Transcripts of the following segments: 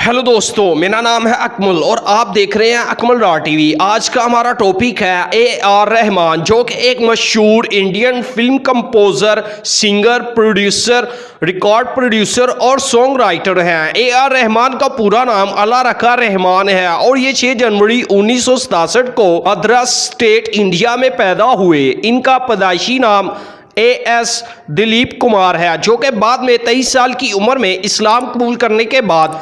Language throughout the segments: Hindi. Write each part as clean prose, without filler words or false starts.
हेलो दोस्तों, मेरा नाम है अकमल और आप देख रहे हैं अकमल डॉट टीवी। आज का हमारा टॉपिक है ए.आर. रहमान, जो कि एक मशहूर Indian film composer, singer, producer, record producer और सॉन्ग राइटर हैं। ए.आर. रहमान का पूरा नाम अल्लाह रखा रहमान है और ये 6 जनवरी 1967 को मद्रास स्टेट इंडिया में पैदा हुए। इनका पैदाइशी नाम एस दिलीप कुमार है, जो कि बाद में 23 साल की उम्र में इस्लाम कबूल करने के बाद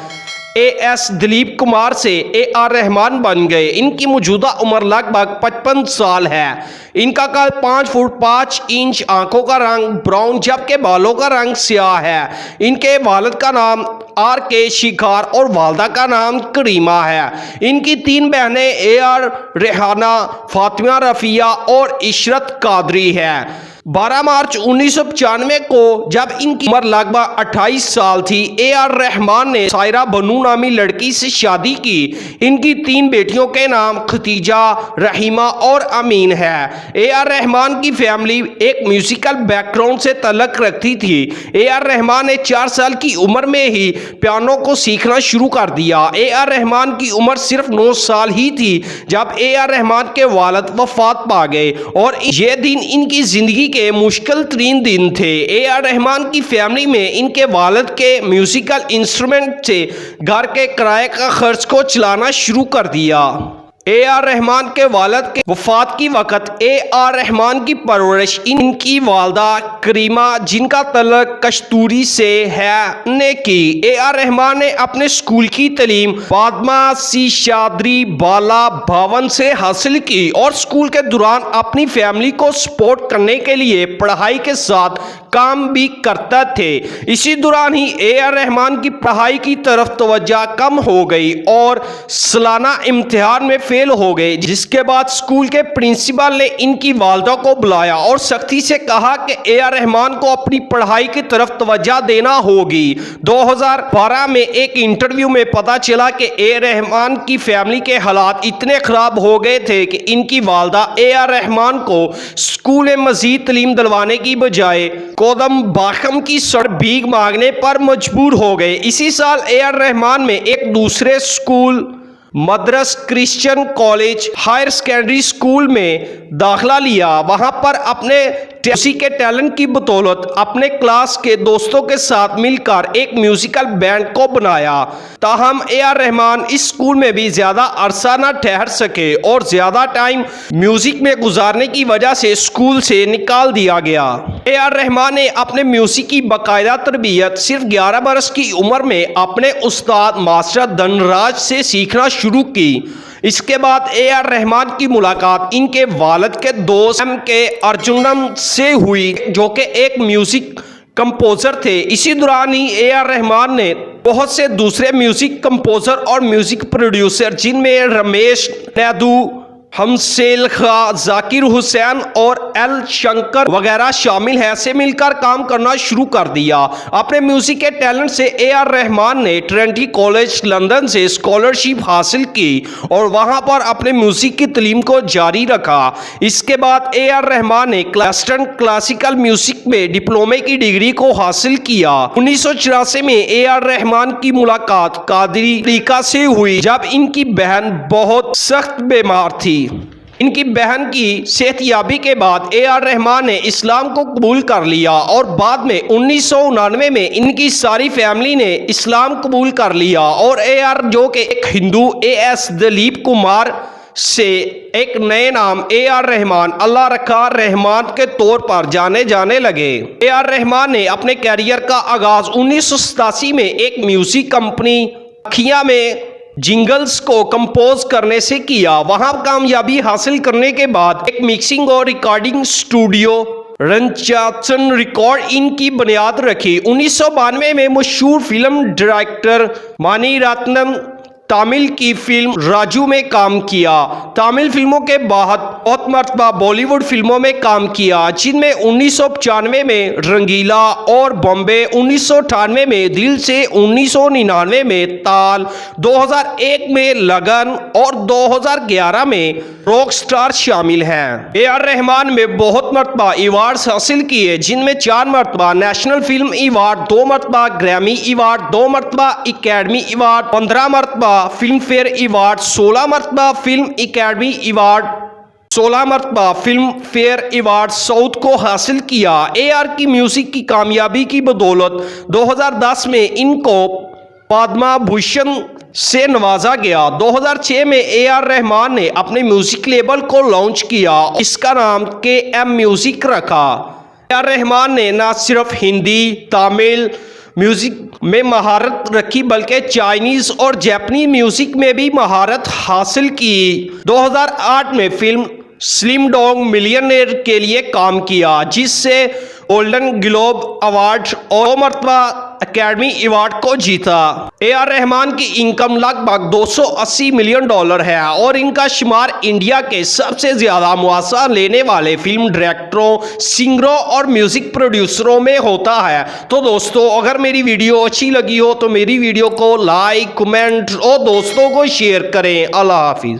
एस दिलीप कुमार से ए.आर. रहमान बन गए। इनकी मौजूदा उम्र लगभग 55 साल है। इनका कद 5 फुट 5 इंच, आंखों का रंग ब्राउन जबकि बालों का रंग स्याह है। इनके वालिद का नाम आर.के. शिखार और वालदा का नाम करीमा है। इनकी 3 बहनें ए.आर. रेहाना, फातिमा रफिया और इशरत कादरी है। 12 मार्च 1995 को जब इनकी उम्र लगभग 28 साल थी, ए.आर. रहमान ने सायरा बनू नामी लड़की से शादी की। इनकी 3 बेटियों के नाम खतीजा, रहीमा और अमीन है। ए.आर. रहमान की फैमिली एक म्यूजिकल बैकग्राउंड से तल्लुक़ रखती थी। ए.आर. रहमान ने 4 साल की उम्र में ही पियानो को सीखना शुरू कर दिया। ए.आर. रहमान की उम्र सिर्फ 9 साल ही थी जब ए.आर. रहमान के वालिद वफात पा गए और ये दिन इनकी जिंदगी के मुश्किल तरीन दिन थे। ए.आर. रहमान की फैमिली में इनके वालिद के म्यूजिकल इंस्ट्रूमेंट से घर के किराए का खर्च को चलाना शुरू कर दिया। ए.आर. रहमान के वालिद के वफात की वक़्त ए.आर. रहमान की परवरिश इनकी वालदा करीमा, जिनका तल्लुक़ कस्तूरी से है, ने की। ए.आर. रहमान ने अपने स्कूल की तालीम फातिमा सी शादरी बाला भवन से हासिल की और स्कूल के दौरान अपनी फैमिली को सपोर्ट करने के लिए पढ़ाई के साथ काम भी करता थे। इसी दौरान ही ए.आर. रहमान की पढ़ाई की तरफ तवज्जो कम हो गई और सालाना इम्तिहान में फेल हो गए, जिसके बाद स्कूल के प्रिंसिपल ने इनकी वालदा को बुलाया और सख्ती से कहा कि ए.आर. रहमान को अपनी पढ़ाई की तरफ तवज्जो देना होगी। 2012 में एक इंटरव्यू में पता चला कि ए.आर. रहमान की फैमिली के हालात इतने खराब हो गए थे कि इनकी वालदा ए.आर. रहमान को स्कूल में मजीद तालीम दिलवाने की बजाय कोदम बाखम की सड़क भीख मांगने पर मजबूर हो गए। इसी साल ए.आर. रहमान में एक दूसरे school Madras Christian College higher secondary school में दाखिला लिया। वहां पर अपने उसी के टैलेंट की बदौलत अपने क्लास के दोस्तों के साथ मिलकर एक म्यूजिकल बैंड को बनाया। ताहम ए.आर. रहमान इस स्कूल में भी ज़्यादा अरसा न ठहर सके और ज़्यादा टाइम म्यूजिक में गुजारने की वजह से स्कूल से निकाल दिया गया। ए.आर. रहमान ने अपने म्यूजिक की बाकायदा तरबियत सिर्फ 11 बरस की उम्र में अपने उस्ताद मास्टर धनराज से सीखना शुरू की। इसके बाद ए.आर. रहमान की मुलाकात इनके वालिद के दोस्त एम.के. अर्जुनम से हुई, जो कि एक म्यूजिक कंपोजर थे। इसी दौरान ही ए.आर. रहमान ने बहुत से दूसरे म्यूजिक कंपोजर और म्यूजिक प्रोड्यूसर, जिनमें रमेश नैदू, हमसेल खा, जाकिर हुसैन और एल शंकर वगैरह शामिल हैं, से मिलकर काम करना शुरू कर दिया। अपने म्यूजिक के टैलेंट से ए.आर. रहमान ने ट्रिनिटी कॉलेज लंदन से स्कॉलरशिप हासिल की और वहां पर अपने म्यूजिक की तालीम को जारी रखा। इसके बाद ए.आर. रहमान ने वेस्टर्न क्लासिकल म्यूजिक में डिप्लोमे की डिग्री को हासिल किया। 1984 में ए.आर. रहमान की मुलाकात कादरी तरीका से हुई, जब इनकी बहन बहुत सख्त बीमार थी। इनकी बहन की सेहतयाबी के बाद ए.आर. रहमान ने इस्लाम को कबूल कर लिया और बाद में 1999 में इनकी सारी फैमिली ने इस्लाम कबूल कर लिया और ए.आर. जो कि एक हिंदू एस दिलीप कुमार से एक नए नाम ए.आर. रहमान अल्लाह रखा रहमान के तौर पर जाने जाने लगे। ए.आर. रहमान ने अपने कैरियर का आगाज 1987 में एक म्यूजिक कंपनी अखियां में जिंगल्स को कंपोज करने से किया। वहां कामयाबी हासिल करने के बाद एक मिक्सिंग और रिकॉर्डिंग स्टूडियो रंचासन रिकॉर्ड इनकी बुनियाद रखी। 1992 में मशहूर फिल्म डायरेक्टर मणि रत्नम तमिल की फिल्म राजू में काम किया। तमिल फिल्मों के बाद बहुत मरतबा बॉलीवुड फिल्मों में काम किया, जिनमें 1995 में रंगीला और बॉम्बे, 1998 में दिल से, 1999 में ताल, 2001 में लगन और 2011 में रॉक स्टार शामिल हैं। ए.आर. रहमान ने बहुत मरतबा अवार्ड्स हासिल किए, जिनमें 4 मरतबा नेशनल फिल्म अवार्ड, 2 मरतबा ग्रैमी अवार्ड, 2 मरतबा एकेडमी अवार्ड, 15 मरतबा फिल्म फेयर अवार्ड, 16 मरतबा फिल्म एकेडमी अवार्ड, 16 मरतबा फिल्म फेयर अवार्ड साउथ को हासिल किया। ए.आर. की म्यूजिक की कामयाबी की बदौलत 2010 में इनको पद्मा भूषण से नवाजा गया। 2006 में ए.आर. रहमान ने अपने म्यूजिक लेबल को लॉन्च किया, इसका नाम KM म्यूजिक रखा। ए.आर. रहमान ने न सिर्फ हिंदी तमिल म्यूजिक में महारत रखी, बल्कि चाइनीज और जापानीज म्यूजिक में भी महारत हासिल की। 2008 में फिल्म स्लिम डॉग मिलियनेयर के लिए काम किया, जिससे गोल्डन ग्लोब अवार्ड और 2 मरतबा एकेडमी अवार्ड को जीता। ए.आर. रहमान की इनकम लगभग $280 मिलियन है और इनका शुमार इंडिया के सबसे ज्यादा मुआवजा लेने वाले फिल्म डायरेक्टरों, सिंगरों और म्यूजिक प्रोड्यूसरों में होता है। तो दोस्तों, अगर मेरी वीडियो अच्छी लगी हो तो मेरी वीडियो को लाइक, कमेंट और दोस्तों को शेयर करें। अल्लाह हाफिज।